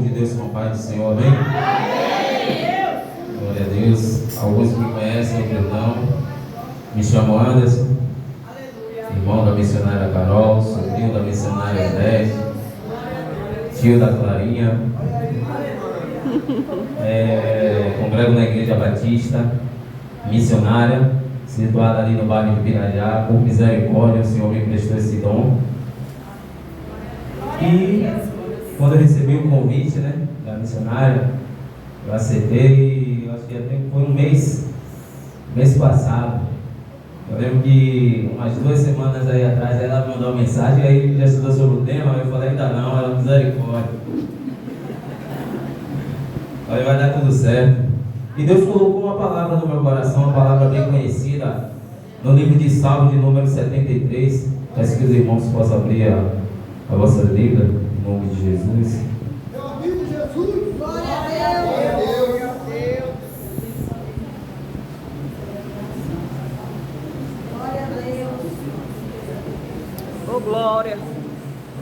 povo de Deus com a paz do Senhor, amém? Glória a Deus. Alguns me conhecem, outros não. Me chamo Anderson, irmão da missionária Carol, sobrinho da missionária Zé, tio da Clarinha. Congrego na Igreja Batista Missionária, situada ali no bairro de Pirajá. Por misericórdia, o Senhor me prestou esse dom. E quando eu recebi o convite, da missionária, eu aceitei. Eu acho que até foi um mês passado. Eu lembro que umas 2 semanas aí atrás ela me mandou uma mensagem, aí já estudou sobre o tema. Eu falei, ainda não, ela misericórdia. Aí vai dar tudo certo. E Deus colocou uma palavra no meu coração, uma palavra bem conhecida, no livro de Salmos de número 73. Peço que os irmãos possam abrir a vossa Bíblia, em nome de Jesus. Meu amigo Jesus, glória a Deus. Glória a Deus. Oh, glória.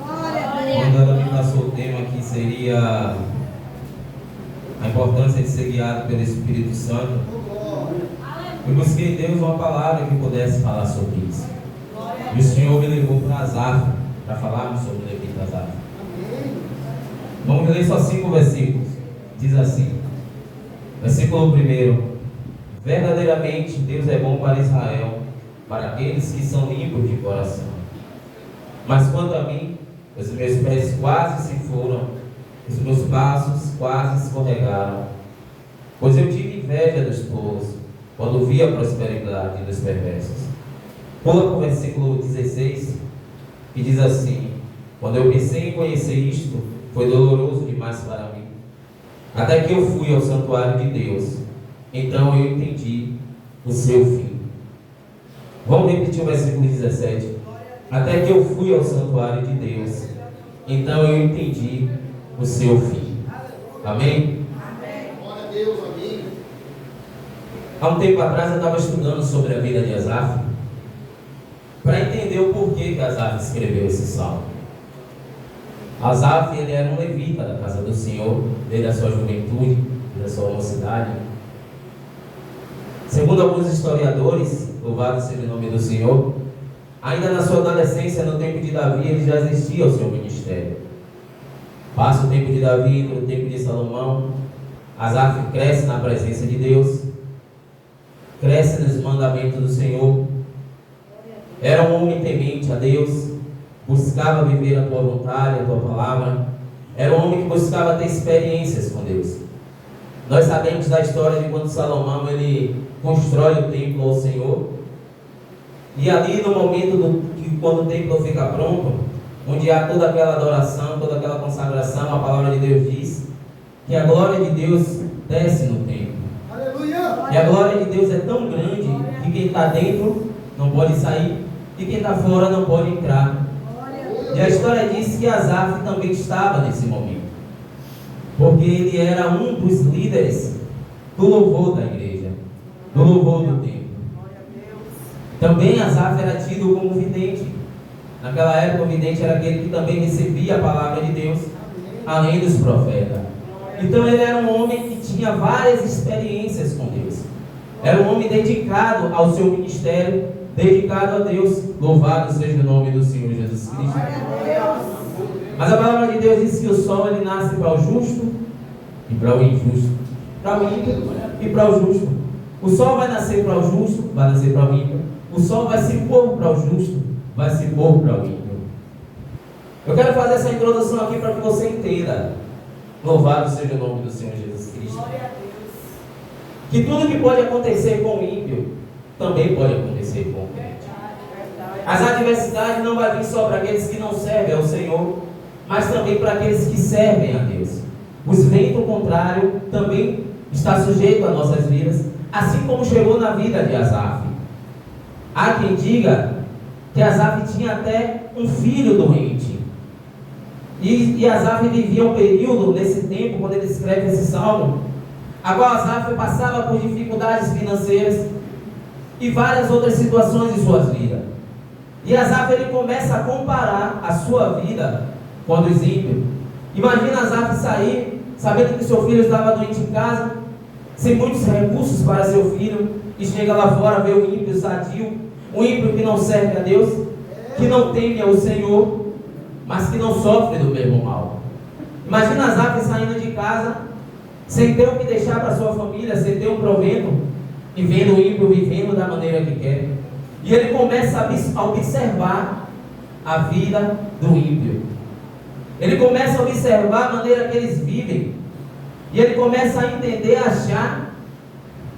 Quando ela me passou o tema que seria a importância de ser guiado pelo Espírito Santo, eu busquei em Deus uma palavra que pudesse falar sobre isso. E o Senhor me levou para Asaf, para falarmos sobre o Levita Asaf. Vamos ler só 5 versículos. Diz assim, versículo 1: verdadeiramente Deus é bom para Israel, para aqueles que são limpos de coração. Mas quanto a mim, os meus pés quase se foram, os meus passos quase escorregaram, pois eu tive inveja dos tolos, quando vi a prosperidade dos perversos. Pula para o versículo 16, que diz assim: quando eu pensei em conhecer isto, foi doloroso demais para mim, até que eu fui ao santuário de Deus, então eu entendi o seu fim. Vamos repetir o versículo 17. Até que eu fui ao santuário de Deus, então eu entendi o seu fim. Amém? Glória a Deus, amém. Há um tempo atrás eu estava estudando sobre a vida de Asaf, para entender o porquê que Asaf escreveu esse salmo. Asaf, ele era um levita da casa do Senhor, desde a sua juventude, desde a sua mocidade. Segundo alguns historiadores, louvado seja o nome do Senhor, ainda na sua adolescência, no tempo de Davi, ele já existia o seu ministério. Passa o tempo de Davi, no tempo de Salomão, Asaf cresce na presença de Deus, cresce nos mandamentos do Senhor, era um homem temente a Deus, buscava viver a tua vontade, a tua palavra, era um homem que buscava ter experiências com Deus. Nós sabemos da história de quando Salomão ele constrói o templo ao Senhor, e ali no momento quando o templo fica pronto, onde há toda aquela adoração, toda aquela consagração, a palavra de Deus diz que a glória de Deus desce no templo. Aleluia. E a glória de Deus é tão grande que quem está dentro não pode sair e quem está fora não pode entrar. E a história diz que Asaf também estava nesse momento, porque ele era um dos líderes do louvor da igreja, do louvor do templo. Também Asaf era tido como vidente. Naquela época, o vidente era aquele que também recebia a palavra de Deus, além dos profetas. Então ele era um homem que tinha várias experiências com Deus. Era um homem dedicado ao seu ministério, dedicado a Deus. Louvado seja o nome do Senhor Jesus Cristo. Mas a palavra de Deus diz que o sol ele nasce para o justo e para o injusto, para o ímpio e para o justo. O sol vai nascer para o justo, vai nascer para o ímpio. O sol vai se pôr para o justo, vai se pôr para o ímpio. Eu quero fazer essa introdução aqui para que você entenda. Louvado seja o nome do Senhor Jesus Cristo. Que tudo que pode acontecer com o ímpio também pode acontecer com o crente. As adversidades não vão vir só para aqueles que não servem ao Senhor, mas também para aqueles que servem a Deus. Os ventos contrários também está sujeito às nossas vidas, assim como chegou na vida de Asaf. Há quem diga que Asaf tinha até um filho doente. E Asaf vivia um período nesse tempo, quando ele escreve esse salmo, a qual Asaf passava por dificuldades financeiras e várias outras situações em suas vidas. E Asaf ele começa a comparar a sua vida com a dos ímpios. Imagina Asaf sair, sabendo que seu filho estava doente em casa, sem muitos recursos para seu filho, e chega lá fora, vê o ímpio sadio, um ímpio que não serve a Deus, que não teme ao Senhor, mas que não sofre do mesmo mal. Imagina Asaf saindo de casa, sem ter o que deixar para sua família, sem ter um provento, e vendo o ímpio vivendo da maneira que quer. E ele começa a observar a vida do ímpio. Ele começa a observar a maneira que eles vivem. E ele começa a entender, a achar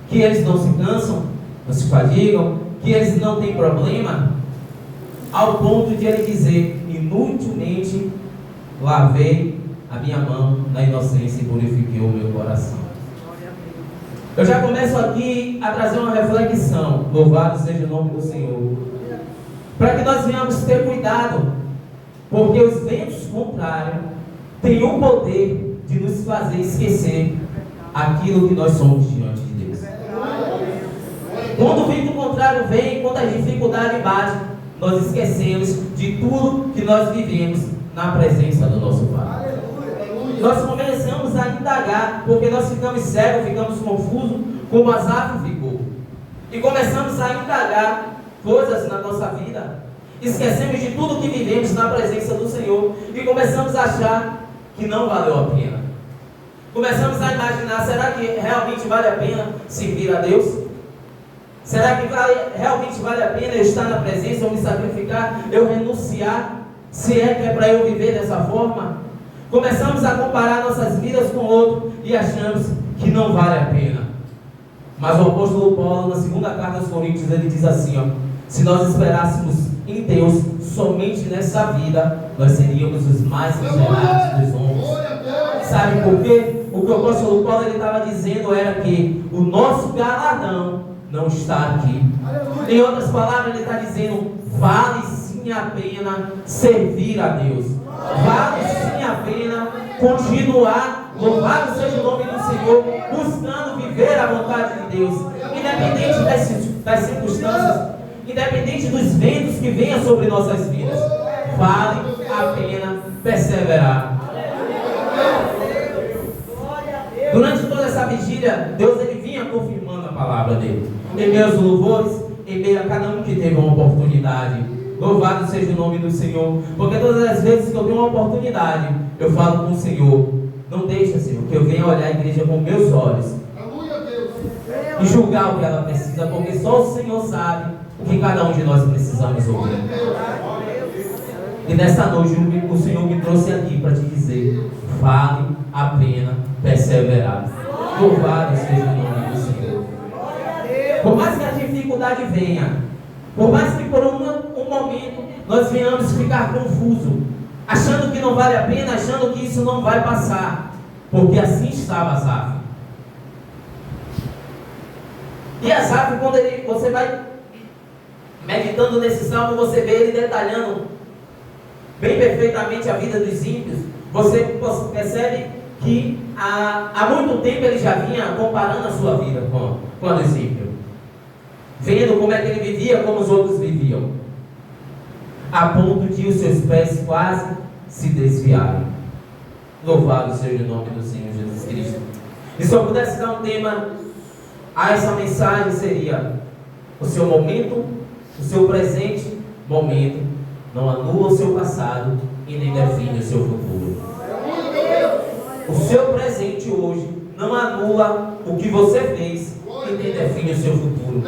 que eles não se cansam, não se fadigam, que eles não têm problema, ao ponto de ele dizer: inutilmente lavei a minha mão na inocência e purifiquei o meu coração. Eu já começo aqui a trazer uma reflexão, louvado seja o nome do Senhor, para que nós venhamos ter cuidado, porque os ventos contrários têm o poder de nos fazer esquecer aquilo que nós somos diante de Deus. Quando o vento contrário vem, quando a dificuldade bate, nós esquecemos de tudo que nós vivemos na presença do nosso Pai. Nós começamos a indagar, porque nós ficamos cegos, ficamos confusos, como Asaf ficou. E começamos a indagar coisas na nossa vida. Esquecemos de tudo que vivemos na presença do Senhor. E começamos a achar que não valeu a pena. Começamos a imaginar: será que realmente vale a pena servir a Deus? Será que realmente vale a pena eu estar na presença, eu me sacrificar, eu renunciar, se é que é para eu viver dessa forma? Começamos a comparar nossas vidas com o outro e achamos que não vale a pena. Mas o apóstolo Paulo, na segunda carta aos Coríntios, ele diz assim, ó: se nós esperássemos em Deus somente nessa vida, nós seríamos os mais miserados dos homens. Sabe por quê? O que o apóstolo Paulo estava dizendo era que o nosso galardão não está aqui. Em outras palavras, ele está dizendo: vale sim a pena servir a Deus. Vale sim a pena continuar, louvado seja o nome do Senhor, buscando viver a vontade de Deus, independente das circunstâncias, independente dos ventos que venham sobre nossas vidas. Vale a pena perseverar. Durante toda essa vigília, Deus ele vinha confirmando a palavra dele, em meus louvores, em meio a cada um que teve uma oportunidade. Louvado seja o nome do Senhor, porque todas as vezes que eu tenho uma oportunidade, eu falo com o Senhor: não deixa, Senhor, que eu venha olhar a igreja com meus olhos e julgar o que ela precisa, porque só o Senhor sabe o que cada um de nós precisamos ouvir. E nesta noite o Senhor me trouxe aqui para te dizer: vale a pena perseverar. Louvado seja o nome do Senhor. Por mais que a dificuldade venha, por mais que por um momento nós venhamos ficar confusos, achando que não vale a pena, achando que isso não vai passar, porque assim estava Asaf. E Asaf, quando você vai meditando nesse salmo, você vê ele detalhando bem perfeitamente a vida dos ímpios. Você percebe que há muito tempo ele já vinha comparando a sua vida com a dos ímpios, vendo como é que ele vivia, como os outros viviam, a ponto de os seus pés quase se desviarem. Louvado seja o nome do Senhor Jesus Cristo. E se eu pudesse dar um tema a essa mensagem, seria: o seu momento, o seu presente momento não anula o seu passado e nem define o seu futuro. O seu presente hoje não anula o que você fez e nem define o seu futuro.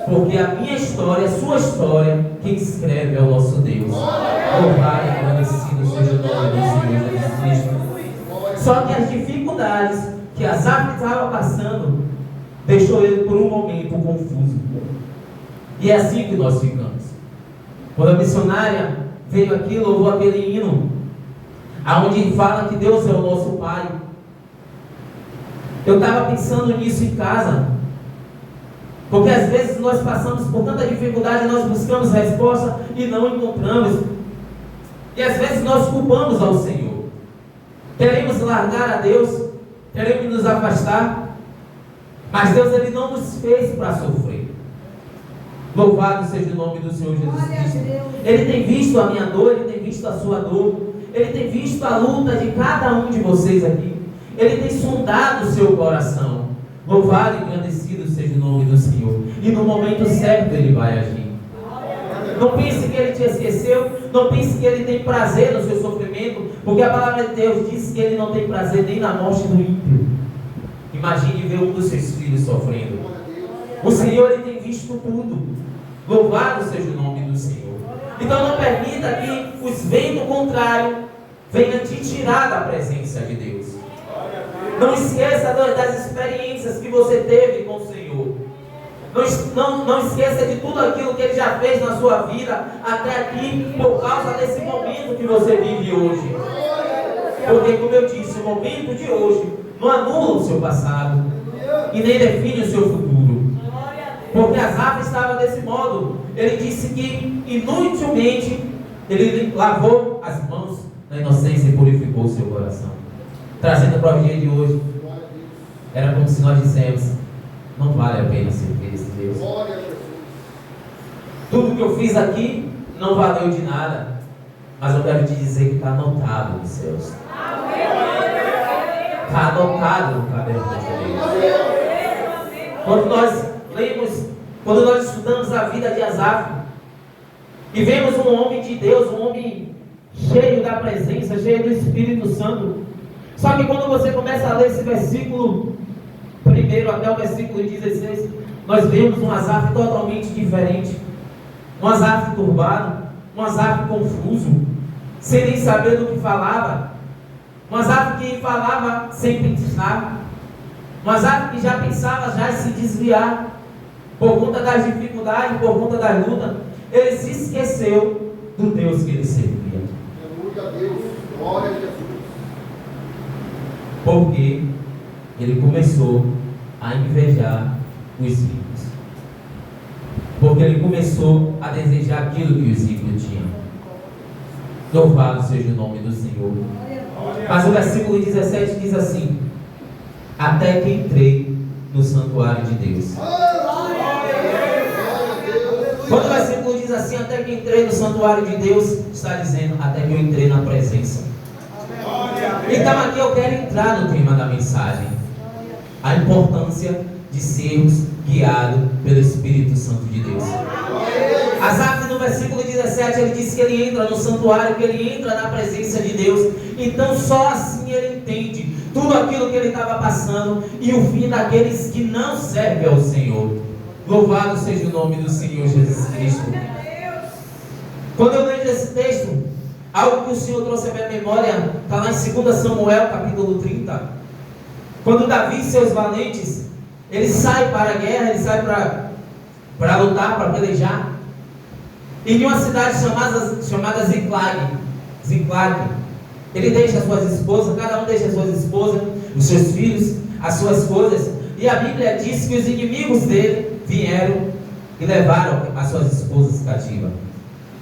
Porque a minha história, a sua história, quem escreve é o nosso Deus. Louvado e agradecido seja o nome do Senhor Jesus Cristo. Só que as dificuldades que Asaf estava passando deixou ele por um momento confuso. E é assim que nós ficamos. Quando a missionária veio aqui, louvou aquele hino, aonde fala que Deus é o nosso Pai, eu estava pensando nisso em casa. Porque às vezes nós passamos por tanta dificuldade, nós buscamos resposta e não encontramos. E às vezes nós culpamos ao Senhor. Queremos largar a Deus, queremos nos afastar, mas Deus ele não nos fez para sofrer. Louvado seja o nome do Senhor Jesus Cristo. Ele tem visto a minha dor, ele tem visto a sua dor. Ele tem visto a luta de cada um de vocês aqui. Ele tem sondado o seu coração. Louvado e engrandecido seja o nome do Senhor. E no momento certo Ele vai agir. Não pense que Ele te esqueceu. Não pense que Ele tem prazer no seu sofrimento. Porque a palavra de Deus diz que Ele não tem prazer nem na morte do ímpio. Imagine ver um dos seus filhos sofrendo. O Senhor, Ele tem visto tudo. Louvado seja o nome do Senhor. Então não permita que os ventos contrários venham te tirar da presença de Deus. Não esqueça das experiências que você teve com o Senhor. Não esqueça de tudo aquilo que Ele já fez na sua vida até aqui, por causa desse momento que você vive hoje. Porque, como eu disse, o momento de hoje não anula o seu passado e nem define o seu futuro. Porque Asaf estava desse modo. Ele disse que inutilmente ele lavou as mãos na inocência e purificou o seu coração. Trazendo para o dia de hoje, era como se nós dissemos: não vale a pena servir esse Deus. Tudo que eu fiz aqui não valeu de nada. Mas eu quero te dizer que está anotado nos céus. Está anotado no caderno de Deus. Quando nós lemos, quando nós estudamos a vida de Asaf e vemos um homem de Deus, um homem cheio da presença, cheio do Espírito Santo. Só que quando você começa a ler esse versículo primeiro até o versículo 16, nós vemos um Asaf totalmente diferente. Um Asaf turbado, um Asaf confuso, sem nem saber do que falava. Um Asaf que falava sem pensar. Um Asaf que já pensava já em se desviar. Por conta das dificuldades, por conta das lutas, ele se esqueceu do Deus que ele servia. Aleluia a Deus, glória a Jesus. Porque ele começou a invejar os ímpios. Porque ele começou a desejar aquilo que os ímpios tinham. Louvado seja o nome do Senhor. Mas o versículo 17 diz assim: até que entrei no santuário de Deus. Quando o versículo diz assim, até que entrei no santuário de Deus, está dizendo, até que eu entrei na presença. Então aqui eu quero entrar no tema da mensagem. A importância de sermos guiados pelo Espírito Santo de Deus. Asaf, no versículo 17, ele diz que ele entra no santuário, que ele entra na presença de Deus. Então só assim ele entende tudo aquilo que ele estava passando e o fim daqueles que não servem ao Senhor. Louvado seja o nome do Senhor Jesus Cristo. Quando eu leio esse texto, algo que o Senhor trouxe à minha memória está lá em 2 Samuel capítulo 30. Quando Davi e seus valentes, eles saem para a guerra, eles saem para lutar, para pelejar. E em uma cidade chamada Ziklag, ele deixa as suas esposas, cada um deixa as suas esposas, os seus filhos, as suas coisas. E a Bíblia diz que os inimigos dele vieram e levaram as suas esposas cativas.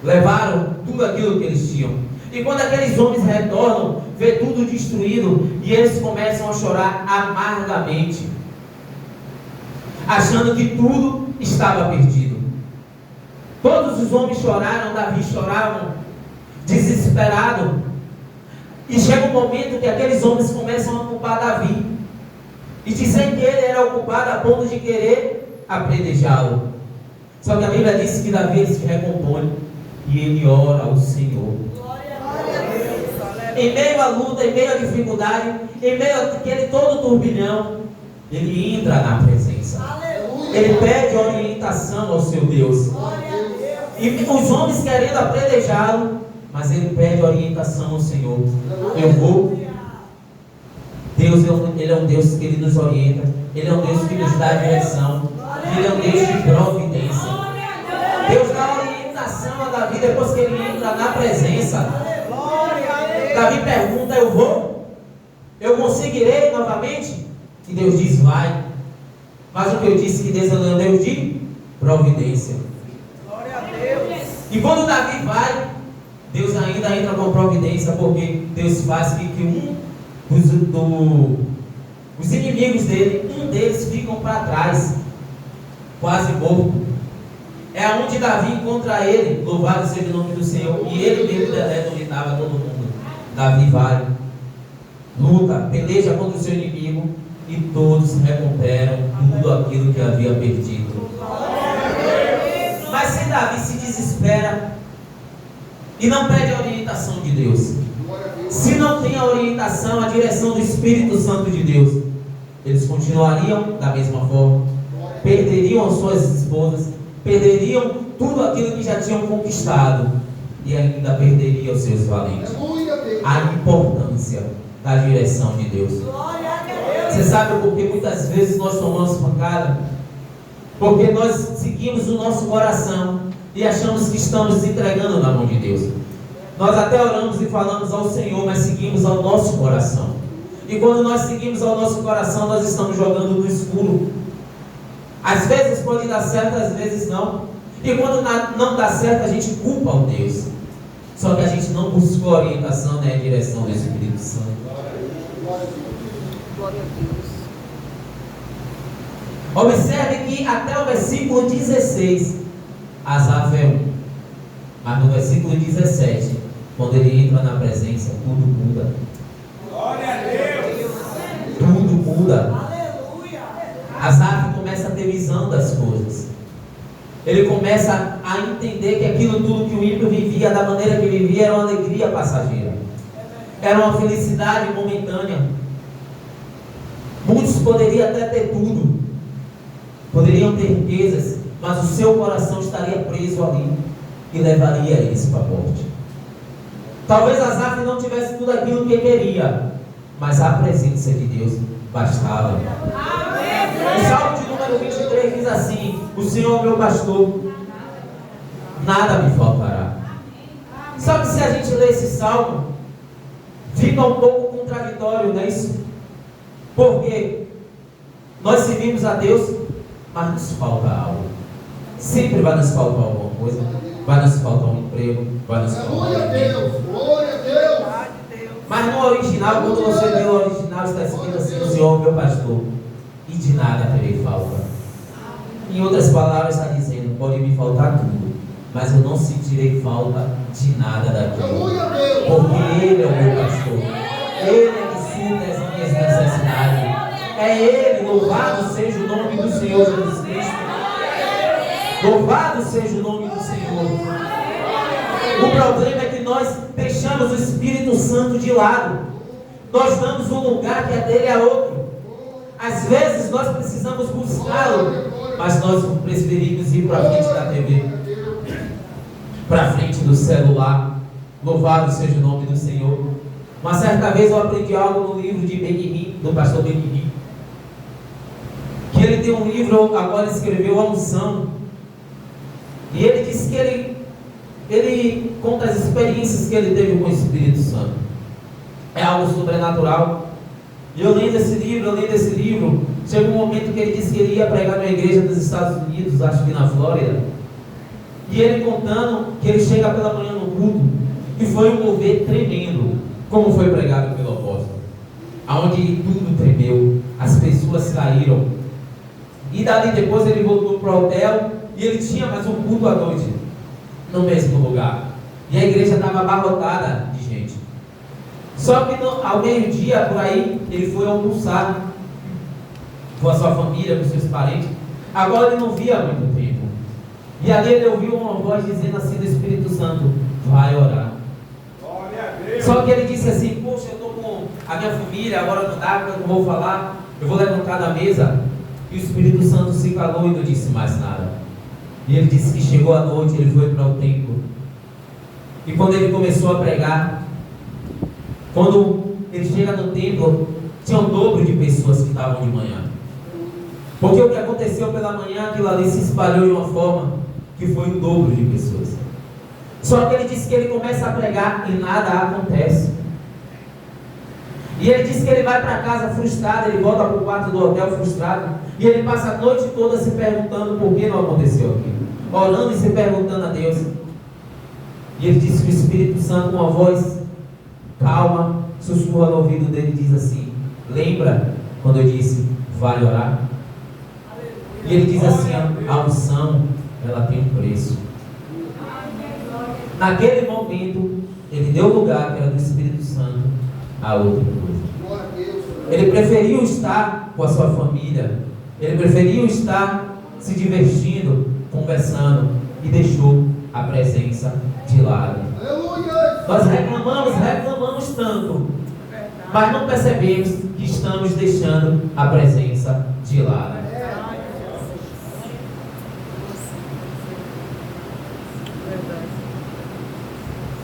Levaram tudo aquilo que eles tinham. E quando aqueles homens retornam, vê tudo destruído, e eles começam a chorar amargamente, achando que tudo estava perdido. Todos os homens choraram, Davi chorava, desesperado. E chega um momento que aqueles homens começam a culpar Davi, e dizem que ele era o culpado a ponto de querer apredejá-lo. Só que a Bíblia diz que Davi se recompõe e ele ora ao Senhor. Em meio à luta, em meio à dificuldade, em meio àquele todo turbilhão, ele entra na presença. Ele pede orientação ao seu Deus. E os homens querendo apredejá-lo, mas ele pede orientação ao Senhor. Eu vou. Deus, Ele é um Deus que Ele nos orienta. Ele é um Deus que nos dá direção. Ele é um Deus de providência. Deus dá orientação a Davi depois que ele entra na presença. Davi pergunta: eu vou? Eu conseguirei novamente? E Deus diz: vai. Mas o que eu disse que Deus é um Deus de providência. E quando Davi vai, Deus ainda entra com providência, porque Deus faz que os inimigos dele, um deles ficam para trás, quase morto. É onde Davi encontra ele, louvado seja o nome do Senhor, e ele mesmo dominava todo mundo. Davi vai, luta, peleja contra o seu inimigo e todos recuperam tudo aquilo que havia perdido. Mas se Davi se desespera e não pede a orientação de Deus, se não tem a orientação, a direção do Espírito Santo de Deus, eles continuariam da mesma forma, perderiam as suas esposas, perderiam tudo aquilo que já tinham conquistado e ainda perderiam os seus valentes. A importância da direção de Deus. Você sabe por que muitas vezes nós tomamos pancada? Porque nós seguimos o nosso coração e achamos que estamos entregando na mão de Deus. Nós até oramos e falamos ao Senhor, mas seguimos ao nosso coração. E quando nós seguimos ao nosso coração, nós estamos jogando no escuro. Às vezes pode dar certo, às vezes não. E quando não dá certo, a gente culpa o Deus. Só que a gente não buscou a orientação, né, a direção do Espírito Santo. Glória a Deus. Observe que até o versículo 16, Asaf é um. Mas no versículo 17, quando ele entra na presença, tudo muda. Glória a Deus. Tudo muda. Aleluia. Asaf começa a ter visão das coisas. Ele começa a entender que aquilo tudo que o ímpio vivia, da maneira que vivia, era uma alegria passageira. Era uma felicidade momentânea. Muitos poderiam até ter tudo. Poderiam ter riquezas, mas o seu coração estaria preso ali e levaria eles para a morte. Talvez Asaf não tivesse tudo aquilo que queria, mas a presença de Deus bastava. O Salmo de número 23 diz assim: o Senhor é meu pastor, nada me faltará. Só que se a gente lê esse salmo, fica um pouco contraditório, não é isso? Porque nós servimos a Deus, mas nos falta algo. Sempre vai nos faltar alguma coisa. Vai nos faltar um emprego, vai nos faltar um alimento. Glória a Deus. Mas no original, quando você lê o original, está escrito assim: o Senhor é meu pastor, e de nada terei falta. Em outras palavras, está dizendo: pode me faltar tudo, mas eu não sentirei falta de nada daquilo, porque Ele é o meu pastor. Ele é que supre as minhas necessidades. É Ele, louvado seja o nome do Senhor Jesus Cristo. Louvado seja o nome do Senhor. O problema é que nós deixamos o Espírito Santo de lado. Nós damos um lugar que é dele a outro. Às vezes nós precisamos buscá-lo, mas nós preferimos ir para a frente da TV, para a frente do celular. Louvado seja o nome do Senhor. Uma certa vez eu aprendi algo no livro de Ben-Hur, do pastor Ben-Hur, que ele tem um livro, agora escreveu a unção. E ele disse que ele conta as experiências que ele teve com o Espírito Santo. É algo sobrenatural. E eu lendo esse livro, chegou um momento que ele disse que ele ia pregar numa igreja dos Estados Unidos, acho que na Flórida. E ele contando que ele chega pela manhã no culto, e foi um mover tremendo, como foi pregado pelo apóstolo, aonde tudo tremeu, as pessoas saíram. E dali depois ele voltou para o hotel, e ele tinha mais um culto à noite, no mesmo lugar. E a igreja estava abarrotada de gente. Só que ao meio-dia, por aí, ele foi almoçar com a sua família, com seus parentes. Agora ele não via há muito tempo. E ali ele ouviu uma voz dizendo assim do Espírito Santo: vai orar. Só que ele disse assim: poxa, eu estou com a minha família, agora não dá, eu não vou falar, eu vou levantar da mesa. E o Espírito Santo se calou e não disse mais nada. E ele disse que chegou à noite, ele foi para o templo. E quando ele começou a pregar, quando ele chega no templo, tinha o dobro de pessoas que estavam de manhã. Porque o que aconteceu pela manhã, aquilo ali se espalhou de uma forma que foi o dobro de pessoas. Só que ele disse que ele começa a pregar e nada acontece. E ele disse que ele vai para casa frustrado, ele volta para o quarto do hotel frustrado. E ele passa a noite toda se perguntando por que não aconteceu aquilo. Orando e se perguntando a Deus. E ele disse que o Espírito Santo, com uma voz calma, sussurra no ouvido dele e diz assim: lembra quando eu disse, vai orar? E ele diz assim: a unção, ela tem um preço. Naquele momento, ele deu lugar, que era do Espírito Santo, a outra coisa. Glória a Deus. Ele preferiu estar com a sua família. Ele preferiu estar se divertindo, conversando, e deixou a presença de lado. Aleluia. Nós reclamamos tanto, mas não percebemos que estamos deixando a presença de lado.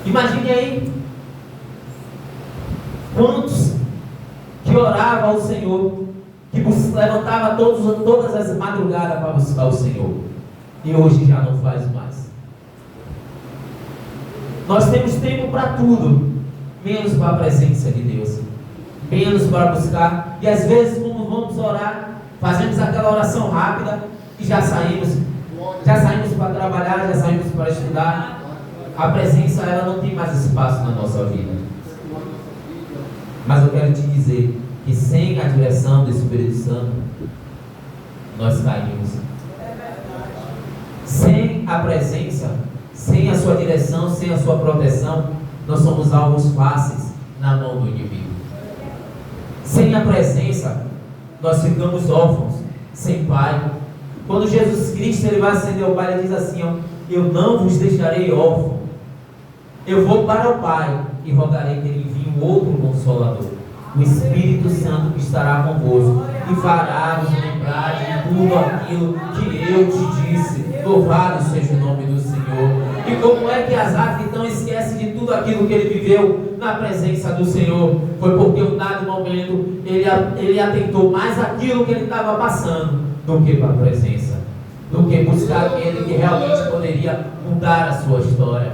Imagine aí quantos que oravam ao Senhor, que levantava todas as madrugadas para buscar o Senhor, e hoje já não faz mais. Nós temos tempo para tudo, menos para a presença de Deus, menos para buscar. E às vezes, quando vamos orar, fazemos aquela oração rápida e já saímos para trabalhar, já saímos para estudar. A presença, ela não tem mais espaço na nossa vida. Mas eu quero te dizer que sem a direção do Espírito Santo, nós caímos. Sem a presença, sem a sua direção, sem a sua proteção, nós somos alvos fáceis na mão do inimigo. Sem a presença, nós ficamos órfãos, sem pai. Quando Jesus Cristo ele vai ascender ao Pai, ele diz assim: ó, eu não vos deixarei órfãos. Eu vou para o Pai e rogarei que Ele envie um outro Consolador, o Espírito Santo, que estará convosco e fará vos lembrar de tudo aquilo que eu te disse. Louvado seja o nome do Senhor. E como é que Asaf então esquece de tudo aquilo que ele viveu na presença do Senhor? Foi porque em um dado momento ele atentou mais aquilo que ele estava passando do que para a presença, do que buscar aquele que realmente poderia mudar a sua história,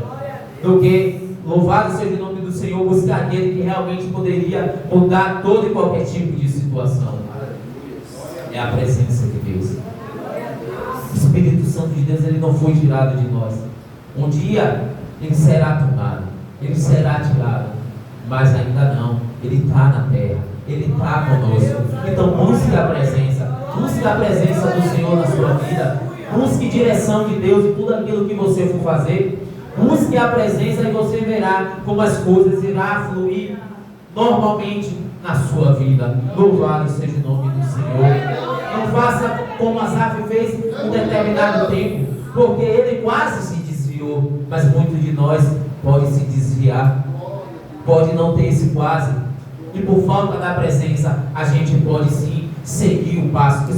do que, louvado seja o nome do Senhor, buscar aquele que realmente poderia mudar todo e qualquer tipo de situação. É a presença de Deus. O Espírito Santo de Deus, ele não foi tirado de nós. Um dia ele será tomado, ele será tirado, mas ainda não. Ele está na terra, ele está conosco. Então busque a presença do Senhor na sua vida. Busque direção de Deus em tudo aquilo que você for fazer. Busque a presença e você verá como as coisas irão fluir normalmente na sua vida. Louvado seja o nome do Senhor. Não faça como Asaf fez um determinado tempo, porque ele quase se desviou, mas muitos de nós podem se desviar, pode não ter esse quase, e por falta da presença a gente pode sim seguir os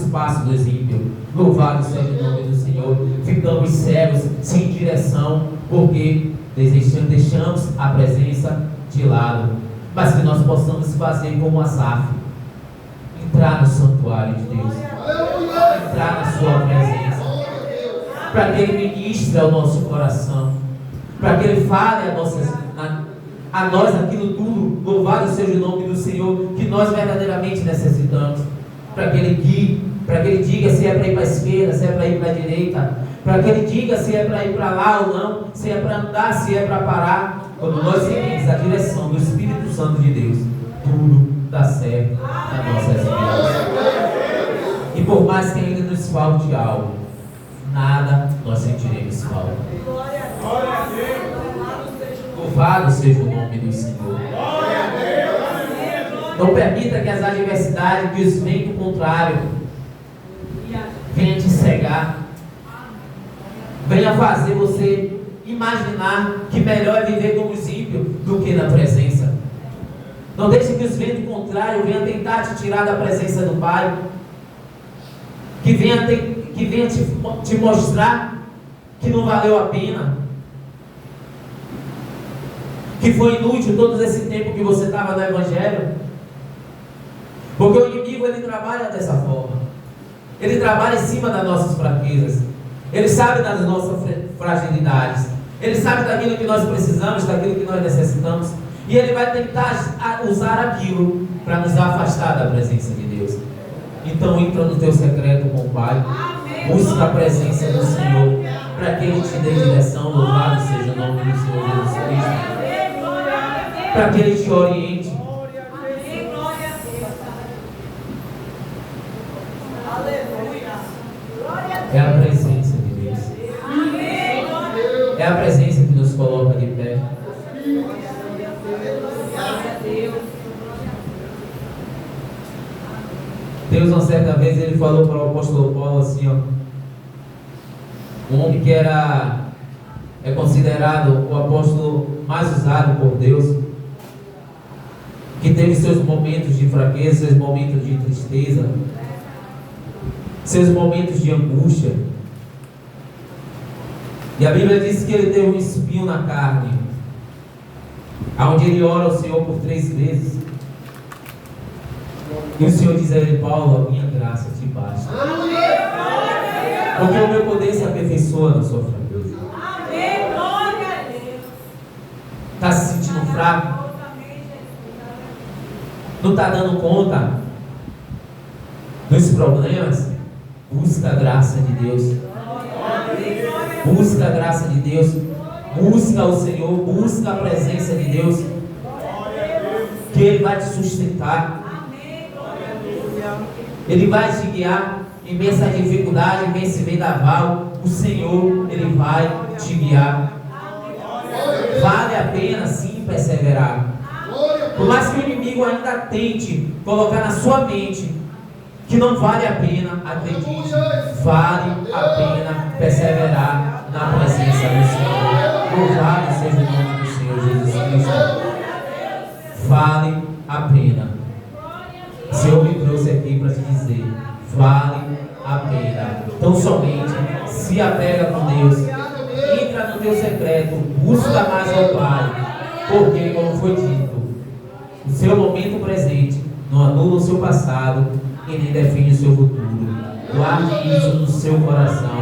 passos dos ímpios. Louvado seja o nome do Senhor. Ficamos cegos, sem direção, porque deixamos a presença de lado. Mas que nós possamos fazer como Asaf, entrar no santuário de Deus, entrar na sua presença, para que Ele ministre ao nosso coração, para que Ele fale a nós aquilo tudo. Louvado seja o nome do Senhor, que nós verdadeiramente necessitamos, para que Ele guie, para que Ele diga se é para ir para a esquerda, se é para ir para a direita, para que Ele diga se é para ir para lá ou não, se é para andar, se é para parar. Quando nós seguimos a direção do Espírito Santo de Deus, tudo dá certo nas nossas vidas. E por mais que ainda nos falte algo, nada nós sentiremos falta. Louvado seja o nome do Senhor. Não permita que as adversidades, que os ventos contrários venham te cegar, venha fazer você imaginar que melhor é viver como os ímpios do que na presença. Não deixe que os ventos contrários venham tentar te tirar da presença do Pai, que venha te mostrar que não valeu a pena, que foi inútil todo esse tempo que você estava no Evangelho. Porque o inimigo, ele trabalha dessa forma. Ele trabalha em cima das nossas fraquezas. Ele sabe das nossas fragilidades. Ele sabe daquilo que nós precisamos, daquilo que nós necessitamos. E ele vai tentar usar aquilo para nos afastar da presença de Deus. Então entra no teu secreto com o Pai. Busca a presença do Senhor, para que Ele te dê direção. Louvado seja o nome do Senhor Jesus Cristo. Para que Ele te oriente. É a presença de Deus. É a presença que nos coloca de pé. Deus, uma certa vez, ele falou para o apóstolo Paulo assim, ó, um homem que é considerado o apóstolo mais usado por Deus, que teve seus momentos de fraqueza, seus momentos de tristeza, seus momentos de angústia. E a Bíblia diz que ele teve um espinho na carne, aonde ele ora ao Senhor por 3 vezes. E o Senhor diz a ele: Paulo, a minha graça te basta. Porque o meu poder se aperfeiçoa na sua fraqueza. Está se sentindo fraco? Não está dando conta dos problemas? Busca a graça de Deus. Busca a graça de Deus. Busca o Senhor. Busca a presença de Deus, que Ele vai te sustentar. Ele vai te guiar em meio a essa dificuldade, em meio a esse vendaval. O Senhor, Ele vai te guiar. Vale a pena sim perseverar. Por mais que o inimigo ainda tente colocar na sua mente que não vale a pena, acredite, vale a pena perseverar na presença do Senhor. Louvado seja o nome do Senhor Jesus Cristo. Vale a pena. O Senhor me trouxe aqui para te dizer: vale a pena. Então somente se apega com Deus, entra no teu secreto, busca mais ao Pai, porque, como foi dito, o seu momento presente não anula o seu passado e nem define o seu futuro. Guarde isso no seu coração,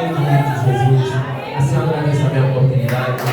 em nome de Jesus. Assim eu agradeço a minha oportunidade.